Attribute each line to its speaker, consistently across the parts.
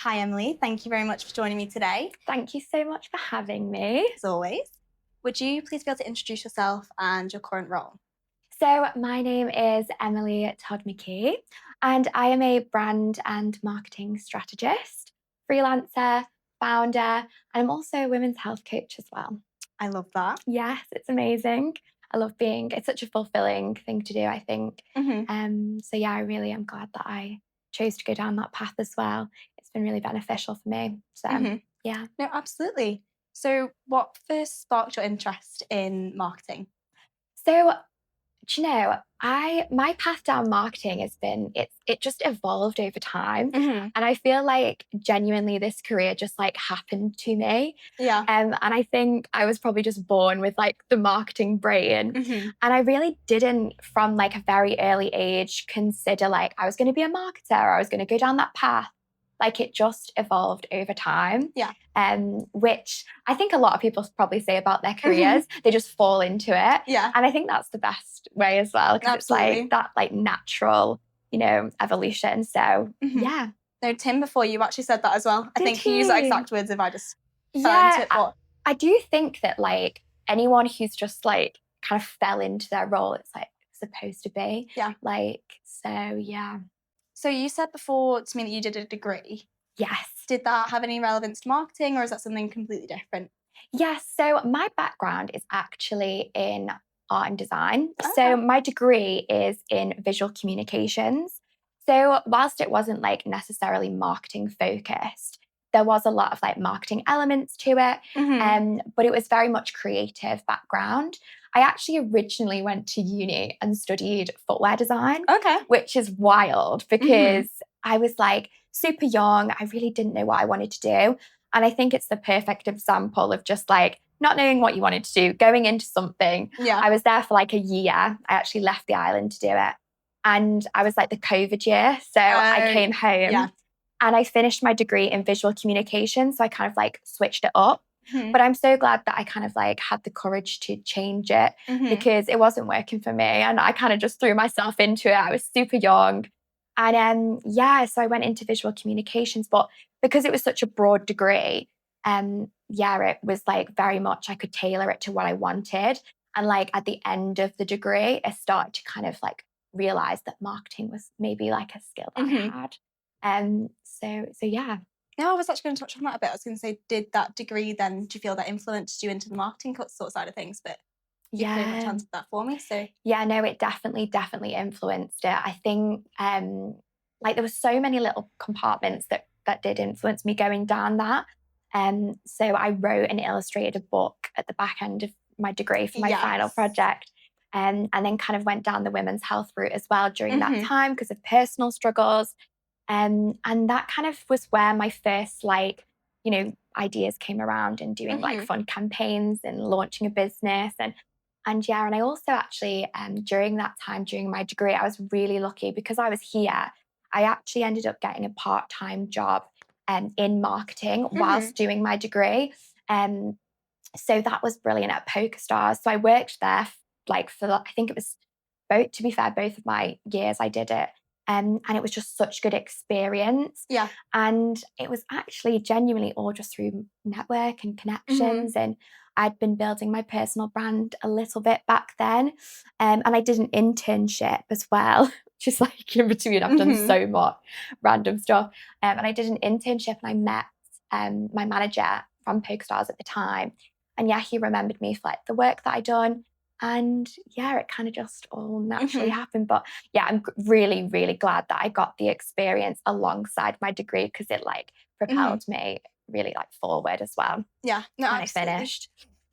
Speaker 1: Hi, Emily. Thank you very much for joining me today.
Speaker 2: Thank you so much for having me.
Speaker 1: As always, would you please be able to introduce yourself and your current role?
Speaker 2: So, my name is Emily Todd-McKee, and I am a brand and marketing strategist, freelancer, founder, and I'm also a women's health coach as well.
Speaker 1: I love that.
Speaker 2: Yes, it's amazing. It's such a fulfilling thing to do, I think. So yeah, I really am glad that I chose to go down that path as well. It's been really beneficial for me. So yeah.
Speaker 1: No, absolutely. So, what first sparked your interest in marketing?
Speaker 2: So do you know, my path down marketing it just evolved over time. And I feel like genuinely this career just like happened to me.
Speaker 1: Yeah.
Speaker 2: And I think I was probably just born with like the marketing brain. And I really didn't from like a very early age consider like I was going to be a marketer or I was going to go down that path. Like it just evolved over time.
Speaker 1: Yeah.
Speaker 2: Which I think a lot of people probably say about their careers. They just fall into it.
Speaker 1: Yeah.
Speaker 2: And I think that's the best way as well. Because it's
Speaker 1: Absolutely.
Speaker 2: like that like natural, evolution. So yeah.
Speaker 1: No, Tim, before you actually said that as well. I
Speaker 2: Did
Speaker 1: think he used that
Speaker 2: he?
Speaker 1: exact words if I just fell
Speaker 2: Yeah.
Speaker 1: into it. But
Speaker 2: I do think that like anyone who's just like kind of fell into their role, it's like supposed to be.
Speaker 1: Yeah.
Speaker 2: Like, so yeah.
Speaker 1: So you said before to me that you did a degree.
Speaker 2: Yes.
Speaker 1: Did that have any relevance to marketing or is that something completely different?
Speaker 2: Yes. So my background is actually in art and design.
Speaker 1: Okay.
Speaker 2: So my degree is in visual communications. So whilst it wasn't like necessarily marketing focused, there was a lot of like marketing elements to it. But it was very much creative background. I actually originally went to uni and studied footwear design,
Speaker 1: Okay.
Speaker 2: which is wild because I was like super young. I really didn't know what I wanted to do. And I think it's the perfect example of just like not knowing what you wanted to do, going into something.
Speaker 1: Yeah.
Speaker 2: I was there for like a year. I actually left the island to do it. And I was like the COVID year. So I came home and I finished my degree in visual communication. So I kind of like switched it up. But I'm so glad that I kind of like had the courage to change it because it wasn't working for me. And I kind of just threw myself into it. I was super young. And so I went into visual communications. But because it was such a broad degree, it was like very much I could tailor it to what I wanted. And like at the end of the degree, I started to kind of like realize that marketing was maybe like a skill that I had. So yeah.
Speaker 1: No, I was actually going to touch on that a bit. I was going to say, did that degree then, do you feel that influenced you into the marketing sort of side of things? But you pretty much answered that for me. So
Speaker 2: yeah, no, it definitely influenced it. I think like there were so many little compartments that did influence me going down that. So I wrote and illustrated a book at the back end of my degree for my final project. And then kind of went down the women's health route as well during that time because of personal struggles. And that kind of was where my first ideas came around and doing like fun campaigns and launching a business and I also actually during that time during my degree I was really lucky because I was here. I actually ended up getting a part-time job in marketing whilst doing my degree. So that was brilliant at PokerStars. So I worked there I think it was both of my years I did it. And it was just such good experience.
Speaker 1: Yeah.
Speaker 2: And it was actually genuinely all just through network and connections. And I'd been building my personal brand a little bit back then. And I did an internship as well, which is like in between. I've done so much random stuff. And I did an internship and I met my manager from PokerStars at the time. And he remembered me for like the work that I'd done. And it kind of just all naturally happened. But I'm really, really glad that I got the experience alongside my degree because it like propelled me really like forward as well.
Speaker 1: Yeah, no,
Speaker 2: when
Speaker 1: absolutely.
Speaker 2: I finished.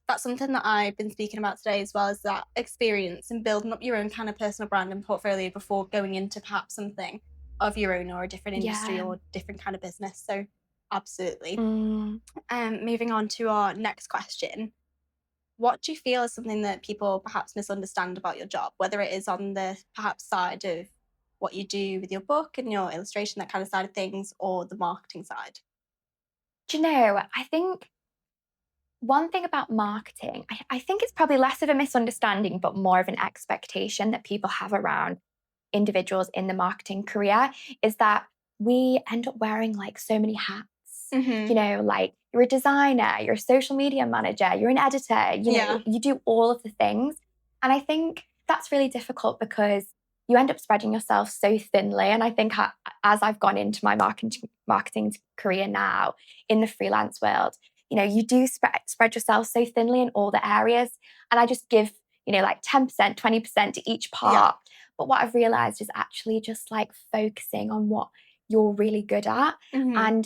Speaker 1: That's something that I've been speaking about today as well, is that experience and building up your own kind of personal brand and portfolio before going into perhaps something of your own or a different industry or different kind of business. So absolutely. Moving on to our next question. What do you feel is something that people perhaps misunderstand about your job, whether it is on the perhaps side of what you do with your book and your illustration, that kind of side of things, or the marketing side?
Speaker 2: Do you know, I think one thing about marketing, I think it's probably less of a misunderstanding, but more of an expectation that people have around individuals in the marketing career is that we end up wearing like so many hats. You know, like you're a designer, you're a social media manager, you're an editor, you know, you do all of the things. And I think that's really difficult because you end up spreading yourself so thinly. And I think as I've gone into my marketing career now in the freelance world, you know, you do spread yourself so thinly in all the areas. And I just give, you know, like 10%, 20% to each part. But what I've realized is actually just like focusing on what you're really good at. And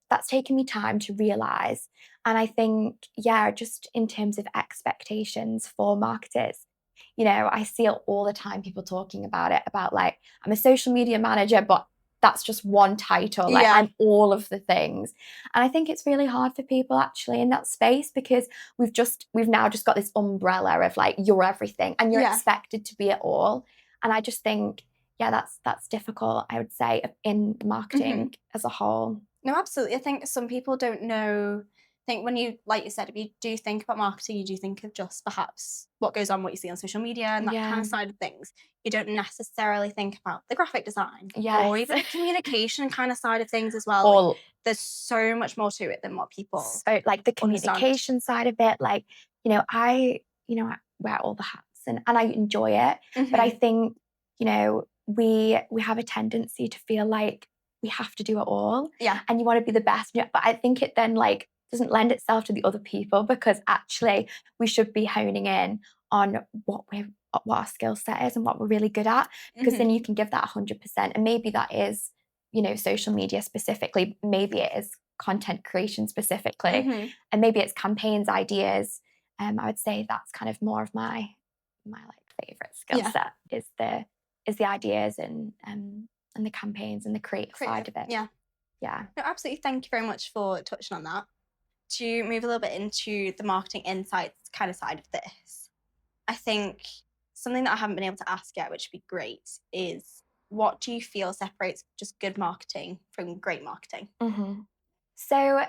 Speaker 2: that's taken me time to realize. And I think, just in terms of expectations for marketers, you know, I see it all the time, people talking about it, about like, I'm a social media manager, but that's just one title. Like I'm all of the things. And I think it's really hard for people actually in that space because we've now just got this umbrella of like, you're everything and you're expected to be it all. And I just think, that's difficult, I would say, in marketing as a whole.
Speaker 1: No, absolutely. I think some people don't know. I think when you, like you said, if you do think about marketing, you do think of just perhaps what goes on, what you see on social media and that kind of side of things. You don't necessarily think about the graphic design or even the communication kind of side of things as well. Like, there's so much more to it than what people
Speaker 2: like the communication side of it. Like, I wear all the hats and I enjoy it. But I think, we have a tendency to feel like we have to do it all. And you want to be the best. But I think it then like doesn't lend itself to the other people because actually we should be honing in on what our skill set is and what we're really good at, because then you can give that 100%. And maybe that is, social media specifically, maybe it is content creation specifically, and maybe it's campaigns, ideas. I would say that's kind of more of my like favorite skill set is the ideas and the campaigns and the creative side of it.
Speaker 1: Yeah. No, absolutely. Thank you very much for touching on that. To move a little bit into the marketing insights kind of side of this, I think something that I haven't been able to ask yet, which would be great, is what do you feel separates just good marketing from great marketing?
Speaker 2: So,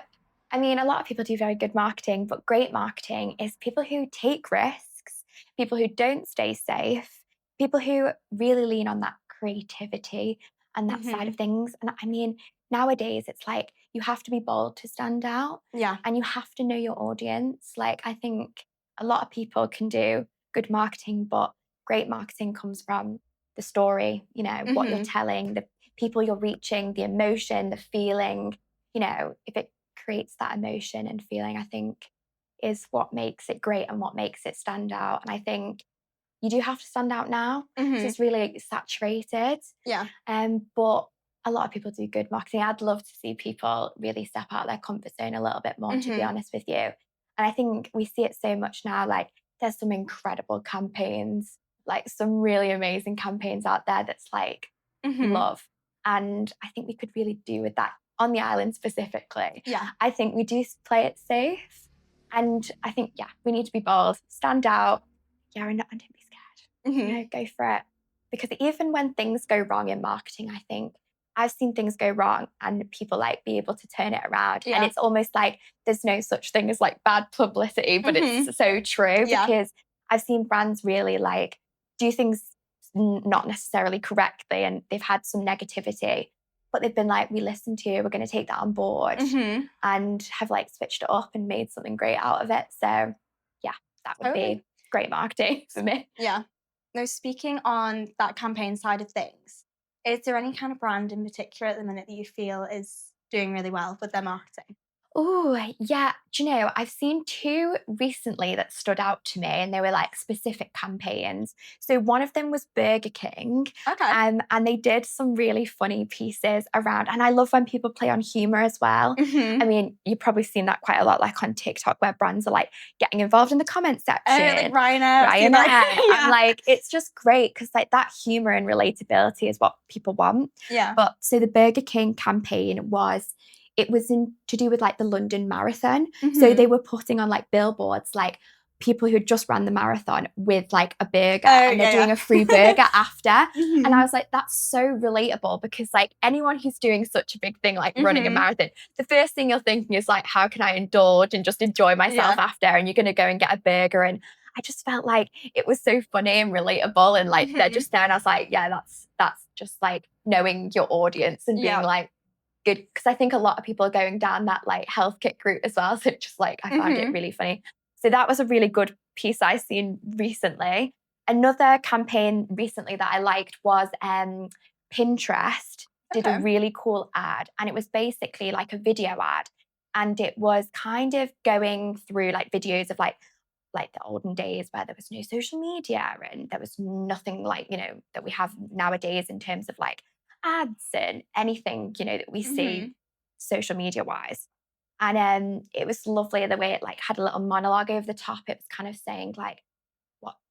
Speaker 2: I mean, a lot of people do very good marketing, but great marketing is people who take risks, people who don't stay safe, people who really lean on that creativity and that side of things. And I mean, nowadays it's like you have to be bold to stand out. And you have to know your audience. Like, I think a lot of people can do good marketing, but great marketing comes from the story, what you're telling, the people you're reaching, the emotion, the feeling, if it creates that emotion and feeling, I think is what makes it great and what makes it stand out. And I think you do have to stand out now because it's really saturated. But a lot of people do good marketing. I'd love to see people really step out of their comfort zone a little bit more, to be honest with you. And I think we see it so much now. Like, there's some incredible campaigns, like some really amazing campaigns out there that's like love. And I think we could really do with that on the island specifically. I think we do play it safe. And I think, we need to be bold, stand out. And don't be scared. Go for it. Because even when things go wrong in marketing, I think I've seen things go wrong and people like be able to turn it around. And it's almost like there's no such thing as like bad publicity, but it's so true because I've seen brands really like do things not necessarily correctly and they've had some negativity, but they've been like, we listened to you, we're going to take that on board and have like switched it up and made something great out of it. So that would be great marketing for me.
Speaker 1: Now, speaking on that campaign side of things, is there any kind of brand in particular at the minute that you feel is doing really well with their marketing?
Speaker 2: Oh, yeah. Do you know, I've seen two recently that stood out to me and they were like specific campaigns. So one of them was Burger King. And they did some really funny pieces around. And I love when people play on humor as well. I mean, you've probably seen that quite a lot, like on TikTok, where brands are like getting involved in the comment section.
Speaker 1: Like Ryanair.
Speaker 2: I'm like, it's just great because like that humor and relatability is what people want. But so the Burger King campaign was to do with like the London Marathon. So they were putting on like billboards, like people who had just ran the marathon with like a burger and they're doing a free burger after. And I was like, that's so relatable because like anyone who's doing such a big thing, like running a marathon, the first thing you're thinking is like, how can I indulge and just enjoy myself after? And you're going to go and get a burger. And I just felt like it was so funny and relatable. And like, they're
Speaker 1: Mhm.
Speaker 2: just there. And I was like, yeah, that's just like knowing your audience and being
Speaker 1: Yeah.
Speaker 2: like, good. Because I think a lot of people are going down that like health kick route as well. So it's just like, I found it
Speaker 1: Mhm.
Speaker 2: really funny. So that was a really good piece I seen recently. Another campaign recently that I liked was Pinterest did a
Speaker 1: Okay.
Speaker 2: really cool ad, and it was basically like a video ad, and it was kind of going through like videos of like the olden days where there was no social media and there was nothing like, you know, that we have nowadays in terms of like ads and anything, you know, that we see
Speaker 1: Mhm.
Speaker 2: social media wise. And it was lovely the way it like had a little monologue over the top. It was kind of saying like,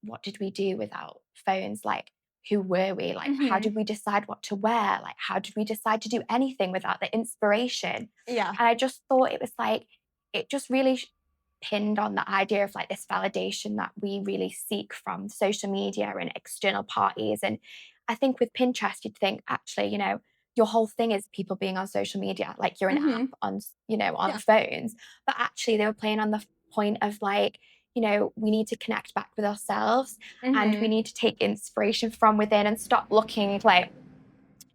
Speaker 2: what did we do without phones? Like, who were we? Like, how
Speaker 1: Mhm.
Speaker 2: did we decide what to wear? Like, how did we decide to do anything without the inspiration?
Speaker 1: Yeah.
Speaker 2: And I just thought it was like, it just really pinned on the idea of like this validation that we really seek from social media and external parties. And I think with Pinterest, you'd think actually, you know, your whole thing is people being on social media, like you're an app
Speaker 1: Mhm.
Speaker 2: on, you know, on
Speaker 1: Yeah.
Speaker 2: phones. But actually, they were playing on the point of like, you know, we need to connect back with ourselves and we
Speaker 1: Mhm.
Speaker 2: need to take inspiration from within and stop looking like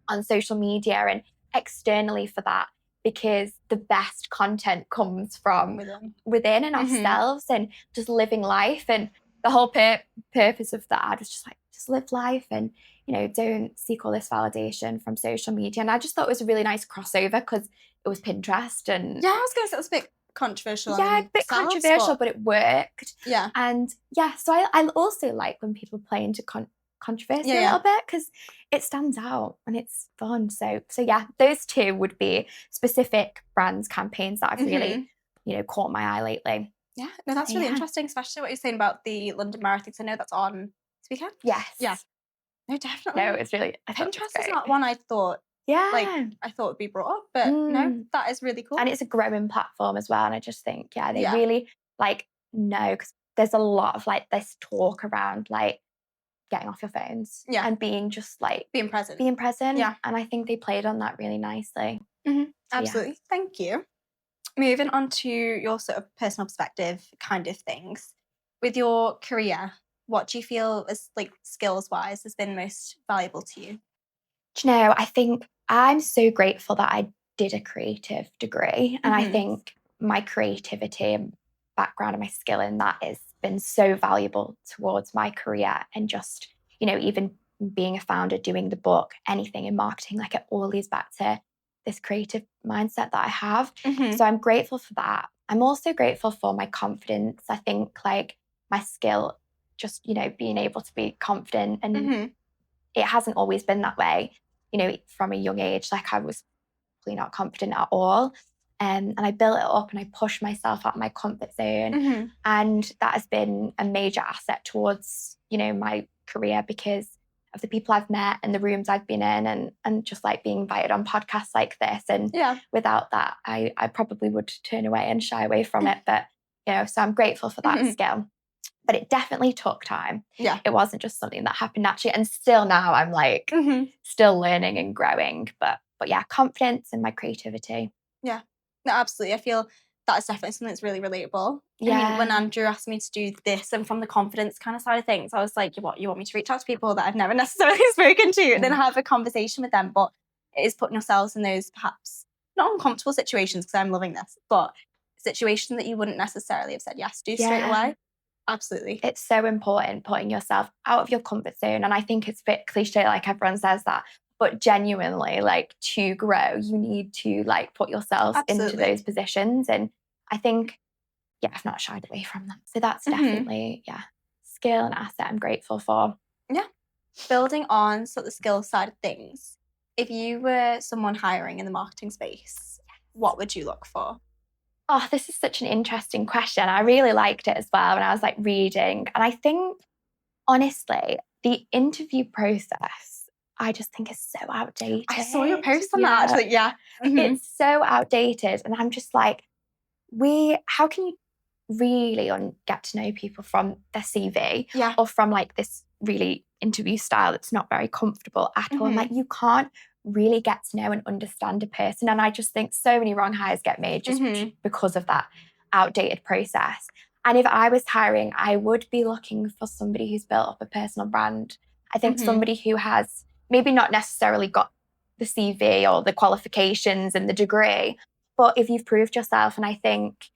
Speaker 2: on social media and externally for that, because the best content comes from
Speaker 1: Within.
Speaker 2: within and
Speaker 1: Mhm.
Speaker 2: ourselves and just living life. And the whole purpose of the ad was just like, just live life and, you know, don't seek all this validation from social media. And I just thought it was a really nice crossover because it was Pinterest and
Speaker 1: Yeah, I was gonna say that's a bit controversial on
Speaker 2: yeah, a bit
Speaker 1: themselves,
Speaker 2: controversial,
Speaker 1: but
Speaker 2: but it worked.
Speaker 1: yeah.
Speaker 2: And yeah, so I also like when people play into controversy
Speaker 1: Yeah,
Speaker 2: a
Speaker 1: yeah.
Speaker 2: little bit because it stands out and it's fun. So yeah, those two would be specific brands campaigns that I've really,
Speaker 1: Mhm.
Speaker 2: you know, caught my eye lately.
Speaker 1: Yeah. No,
Speaker 2: So
Speaker 1: that's really
Speaker 2: yeah,
Speaker 1: interesting, especially what you're saying about the London Marathon, 'cause I know that's on this weekend. Yeah.
Speaker 2: yes,
Speaker 1: No,
Speaker 2: no,
Speaker 1: definitely.
Speaker 2: it's really I thought it was
Speaker 1: Pinterest is
Speaker 2: great.
Speaker 1: not one I thought
Speaker 2: Yeah,
Speaker 1: I thought would be brought up, but no,
Speaker 2: mm.
Speaker 1: that is really
Speaker 2: And
Speaker 1: cool.
Speaker 2: it's a growing platform as well. And I just think yeah, they
Speaker 1: Yeah.
Speaker 2: really like know because there's a lot of like this talk around like getting off your phones
Speaker 1: Yeah.
Speaker 2: and being just like
Speaker 1: Being present.
Speaker 2: being present.
Speaker 1: Yeah.
Speaker 2: And I think they played on that really nicely.
Speaker 1: Mhm.
Speaker 2: So yeah.
Speaker 1: Absolutely. Thank you. Moving on to your sort of personal perspective kind of things. With your career, what do you feel as like skills wise has been most valuable to you?
Speaker 2: Do you know, I think I'm so grateful that I did a creative degree. And I
Speaker 1: Mhm.
Speaker 2: think my creativity and background and my skill in that has been so valuable towards my career and just, you know, even being a founder, doing the book, anything in marketing, like it all leads back to this creative mindset that I have.
Speaker 1: Mhm.
Speaker 2: So I'm grateful for that. I'm also grateful for my confidence. I think like my skill, just, you know, being able to be confident and
Speaker 1: Mhm.
Speaker 2: it hasn't always been that way, you know, from a young age. Like I was really not confident at all. And I built it up and I pushed myself out of my comfort zone.
Speaker 1: Mhm.
Speaker 2: And that has been a major asset towards, you know, my career because of the people I've met and the rooms I've been in and just like being invited on podcasts like this. And
Speaker 1: Yeah.
Speaker 2: without that, I probably would turn away and shy away from it. But, you know, so I'm grateful for that
Speaker 1: Mhm.
Speaker 2: skill. But it definitely took time.
Speaker 1: Yeah.
Speaker 2: It wasn't just something that happened naturally. And still now I'm like
Speaker 1: Mhm.
Speaker 2: still learning and growing. But yeah, confidence and my creativity.
Speaker 1: Yeah. No, absolutely. I feel that is definitely something that's really relatable. I mean, when
Speaker 2: Yeah.
Speaker 1: Andrew asked me to do this and from the confidence kind of side of things, I was like, what, you want me to reach out to people that I've never necessarily spoken to and then
Speaker 2: Mm.
Speaker 1: have a conversation with them? But it is putting yourselves in those perhaps not uncomfortable situations because I'm loving this, but situations that you wouldn't necessarily have said yes to straight
Speaker 2: Yeah.
Speaker 1: away. Absolutely.
Speaker 2: It's so important putting yourself out of your comfort zone. And I think it's a bit cliche, like everyone says that. But genuinely, like to grow, you need to like put yourselves into
Speaker 1: Absolutely.
Speaker 2: those positions. And I think, yeah, I've not shied away from that. So that's
Speaker 1: Hmm.
Speaker 2: definitely, yeah, skill and asset I'm grateful for.
Speaker 1: Yeah. Building on sort of the skill side of things, if you were someone hiring in the marketing space, what would you look for?
Speaker 2: Oh, this is such an interesting question. I really liked it as well when I was like reading. And I think, honestly, the interview process, I just think is so
Speaker 1: I saw your
Speaker 2: outdated.
Speaker 1: post on that
Speaker 2: Yeah,
Speaker 1: actually. Yeah. Hmm.
Speaker 2: it's so outdated. And I'm just like, how can you really get to know people from their CV
Speaker 1: Yeah.
Speaker 2: or from like this really interview style that's not very comfortable at all? And
Speaker 1: Hmm.
Speaker 2: like, you can't really get to know and understand a person. And I just think so many wrong hires get made just
Speaker 1: Hmm.
Speaker 2: because of that outdated process. And if I was hiring, I would be looking for somebody who's built up a personal brand. I think somebody who has maybe not necessarily got the CV or the qualifications and the degree, but if you've proved yourself, and I think,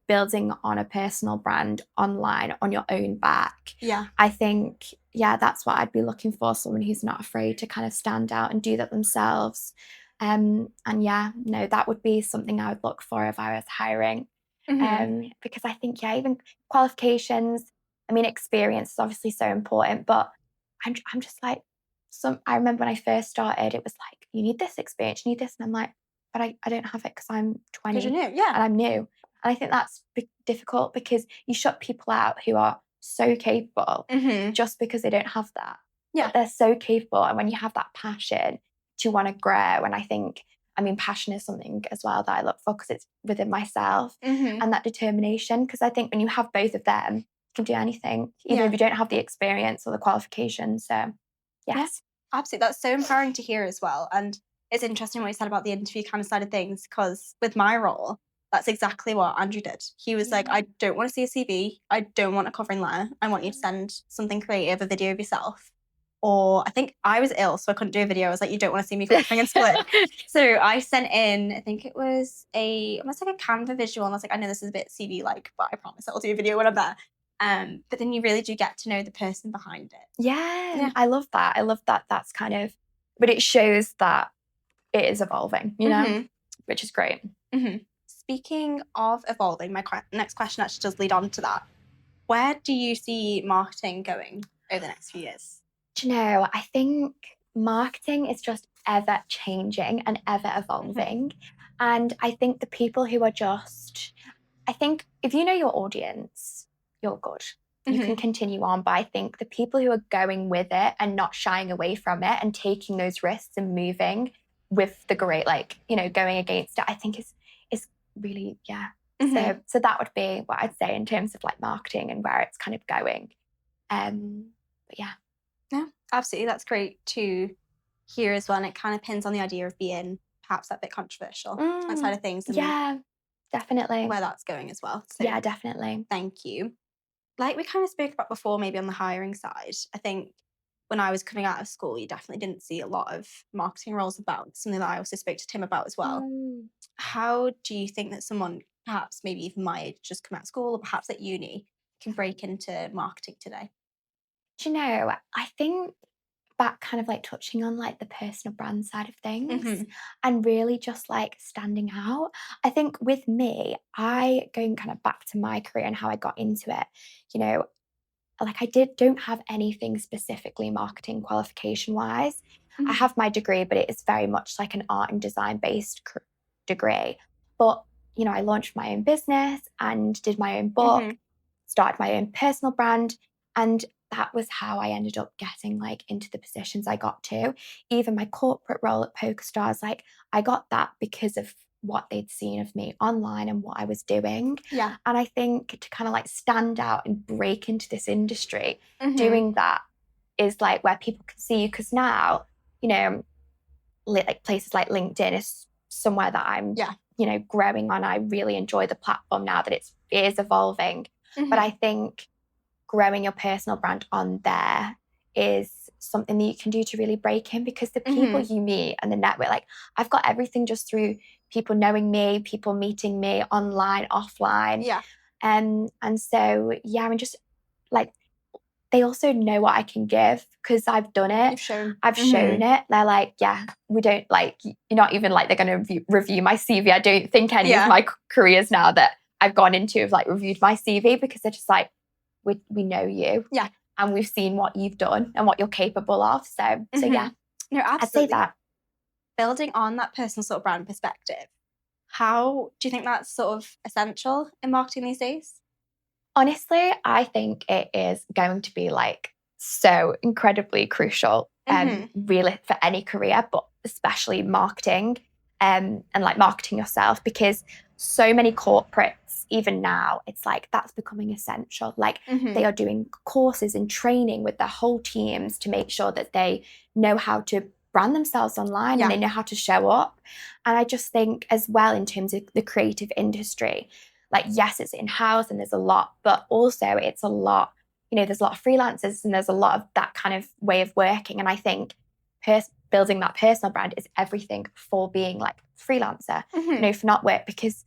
Speaker 2: building on a personal brand online on your own back, I think, that's what I'd be looking for, someone who's not afraid to kind of stand out and do that themselves. And that would be something I would look for if I was hiring. Because I think, even qualifications, experience is obviously so important, but I'm just like, I remember when I first started, it was like, you need this experience, you need this. And I'm like, but I don't have it because I'm 20
Speaker 1: 'Cause you're new,
Speaker 2: and I'm new. And I think that's difficult because you shut people out who are so capable just because they don't have that. But they're so capable. And when you have that passion to want to grow, and I think, passion is something as well that I look for because it's within myself, and that determination. Because I think when you have both of them, you can do anything, even if you don't have the experience or the qualifications. So, yes.
Speaker 1: Yeah, absolutely. That's so empowering to hear as well. And it's interesting what you said about the interview kind of side of things, because with my role, that's exactly what Andrew did. He was like, I don't want to see a CV. I don't want a covering letter. I want you to send something creative, a video of yourself. Or I think I was ill, so I couldn't do a video. I was like, you don't want to see me coughing and split. So I sent in, I think it was almost like a Canva visual. And I was like, I know this is a bit CV-like, but I promise I'll do a video when I'm there. But then you really do get to know the person behind it.
Speaker 2: Yeah. I love that. I love that. That's kind of, but it shows that it is evolving, which is great.
Speaker 1: Speaking of evolving, my next question actually does lead on to that. Where do you see marketing going over the next few years?
Speaker 2: Do you know, I think marketing is just ever changing and ever evolving. And I think the people who are I think if you know your audience, you're good. You can continue on. But I think the people who are going with it and not shying away from it and taking those risks and moving with the great, going against it, I think is really, So that would be what I'd say in terms of marketing and where it's kind of going. But yeah.
Speaker 1: Yeah, absolutely. That's great to hear as well. And it kind of pins on the idea of being perhaps that bit controversial outside of things.
Speaker 2: Yeah, definitely.
Speaker 1: Where that's going as well. So,
Speaker 2: yeah, definitely.
Speaker 1: Thank you. Like we kind of spoke about before, maybe on the hiring side, I think when I was coming out of school, you definitely didn't see a lot of marketing roles about, something that I also spoke to Tim about as well. How do you think that someone, perhaps maybe even my age, just come out of school or perhaps at uni, can break into marketing today?
Speaker 2: Do you know, I think that kind of touching on the personal brand side of things and really just standing out. I think with me, going kind of back to my career and how I got into it, I don't have anything specifically marketing qualification wise. I have my degree, but it is very much like an art and design based degree. But, I launched my own business and did my own book, started my own personal brand. And that was how I ended up getting into the positions I got to. Even my corporate role at PokerStars, I got that because of what they'd seen of me online and what I was doing.
Speaker 1: Yeah.
Speaker 2: And I think to kind of stand out and break into this industry, doing that is where people can see you. Because now, places like LinkedIn is somewhere that I'm, growing on. I really enjoy the platform now that it is evolving. But I think growing your personal brand on there is something that you can do to really break in, because the people you meet and the network, I've got everything just through people knowing me, people meeting me online, offline.
Speaker 1: Yeah.
Speaker 2: And so, I'm just they also know what I can give because I've done it.
Speaker 1: You've shown.
Speaker 2: I've shown it. They're we don't you're not even they're going to review my CV. I don't think any of my careers now that I've gone into have reviewed my CV, because they're just we know you.
Speaker 1: Yeah.
Speaker 2: And we've seen what you've done and what you're capable of. So yeah.
Speaker 1: No, absolutely.
Speaker 2: I'd say that.
Speaker 1: Building on that personal sort of brand perspective, how do you think that's sort of essential in marketing these days?
Speaker 2: Honestly, I think it is going to be so incredibly crucial, really for any career, but especially marketing, and marketing yourself, because so many corporates, even now, it's that's becoming essential. They are doing courses and training with their whole teams to make sure that they know how to brand themselves online and they know how to show up. And I just think as well, in terms of the creative industry, like, yes, it's in-house and there's a lot, but also it's a lot, there's a lot of freelancers and there's a lot of that kind of way of working. And I think building that personal brand is everything for being like freelancer, for not work, because,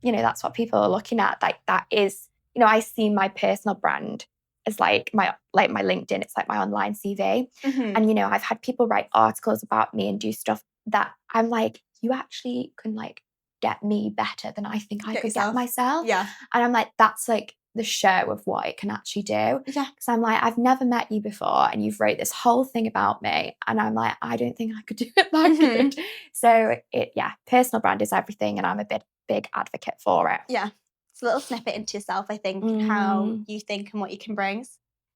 Speaker 2: that's what people are looking at. Like that is, I see my personal brand as like my LinkedIn, it's like my online CV. And, I've had people write articles about me and do stuff that I'm like, you actually can like get me better than I think I could get myself.
Speaker 1: Yeah.
Speaker 2: And I'm like, that's like the show of what it can actually do.
Speaker 1: Yeah.
Speaker 2: Because I'm like, I've never met you before and you've wrote this whole thing about me. And I'm like, I don't think I could do it that good. So personal brand is everything. And I'm a big advocate for it.
Speaker 1: Yeah. It's a little snippet into yourself, I think, how you think and what you can bring.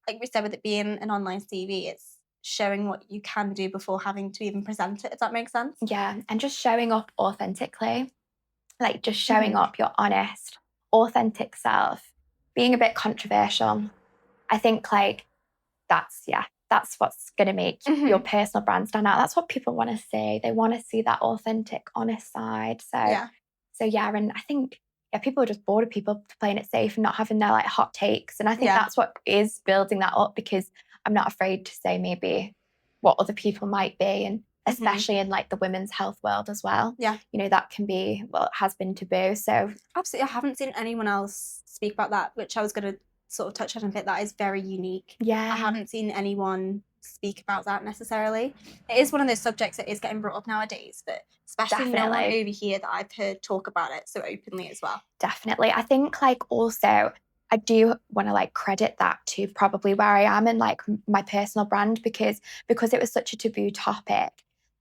Speaker 1: Like we said, with it being an online CV, it's showing what you can do before having to even present it, if that makes sense.
Speaker 2: Yeah. And just showing up authentically, like just showing up your honest, authentic self, being a bit controversial. I think like that's what's going to make your personal brand stand out. That's what people want to see. They want to see that authentic, honest side. So and I think people are just bored of people playing it safe and not having their like hot takes. And I think that's what is building that up, because I'm not afraid to say maybe what other people might be, and especially in like the women's health world as well.
Speaker 1: Yeah.
Speaker 2: That can be, it has been taboo. So
Speaker 1: absolutely, I haven't seen anyone else speak about that, which I was going to sort of touch on a bit. That is very unique.
Speaker 2: Yeah.
Speaker 1: I haven't seen anyone speak about that necessarily. It is one of those subjects that is getting brought up nowadays, but especially no one over here that I've heard talk about it so openly as well.
Speaker 2: Definitely. I think like also I do want to like credit that to probably where I am in like my personal brand, because it was such a taboo topic,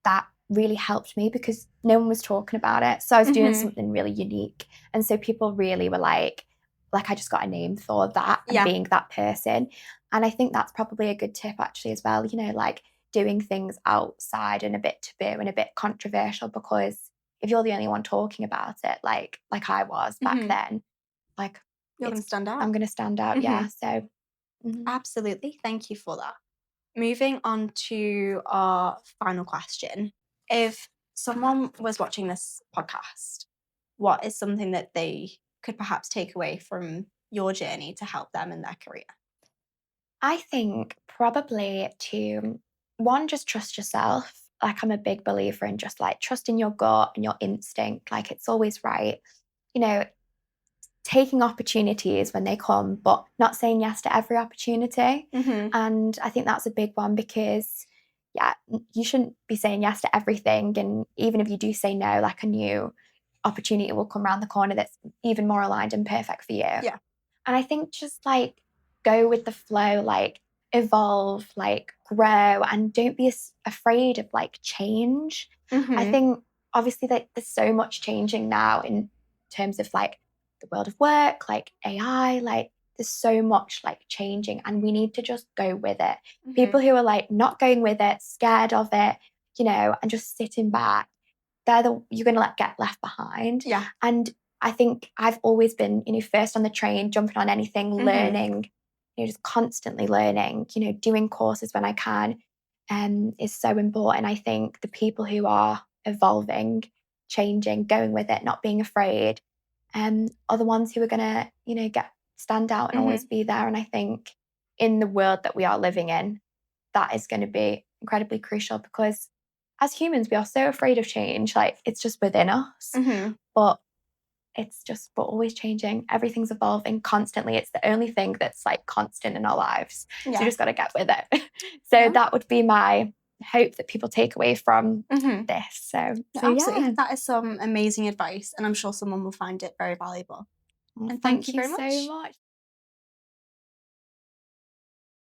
Speaker 2: that really helped me because no one was talking about it. So I was doing something really unique. And so people really were like I just got a name for that and being that person. And I think that's probably a good tip actually as well, like doing things outside and a bit taboo and a bit controversial, because if you're the only one talking about it, like I was back then, like
Speaker 1: you're going to stand out.
Speaker 2: I'm going to stand out. Yeah. So
Speaker 1: absolutely. Thank you for that. Moving on to our final question. If someone was watching this podcast, what is something that they could perhaps take away from your journey to help them in their career?
Speaker 2: I think probably to, one, just trust yourself. Like I'm a big believer in just like trusting your gut and your instinct. Like it's always right. Taking opportunities when they come, but not saying yes to every opportunity. And I think that's a big one, because you shouldn't be saying yes to everything. And even if you do say no, like a new opportunity will come around the corner that's even more aligned and perfect for you.
Speaker 1: Yeah.
Speaker 2: And I think just like go with the flow, like evolve, like grow, and don't be afraid of like change. I think obviously like there's so much changing now in terms of like the world of work, like AI, like there's so much like changing, and we need to just go with it. People who are like not going with it, scared of it, and just sitting back, you're going to get left behind.
Speaker 1: Yeah.
Speaker 2: And I think I've always been, first on the train, jumping on anything, learning, just constantly learning, doing courses when I can, is so important. I think the people who are evolving, changing, going with it, not being afraid, are the ones who are going to, stand out and always be there. And I think in the world that we are living in, that is going to be incredibly crucial, because as humans, we are so afraid of change. Like it's just within us, but we're always changing. Everything's evolving constantly. It's the only thing that's like constant in our lives. So you just got to get with it. So that would be my hope that people take away from this. So
Speaker 1: absolutely. That is some amazing advice, and I'm sure someone will find it very valuable.
Speaker 2: And thank you very much. So much.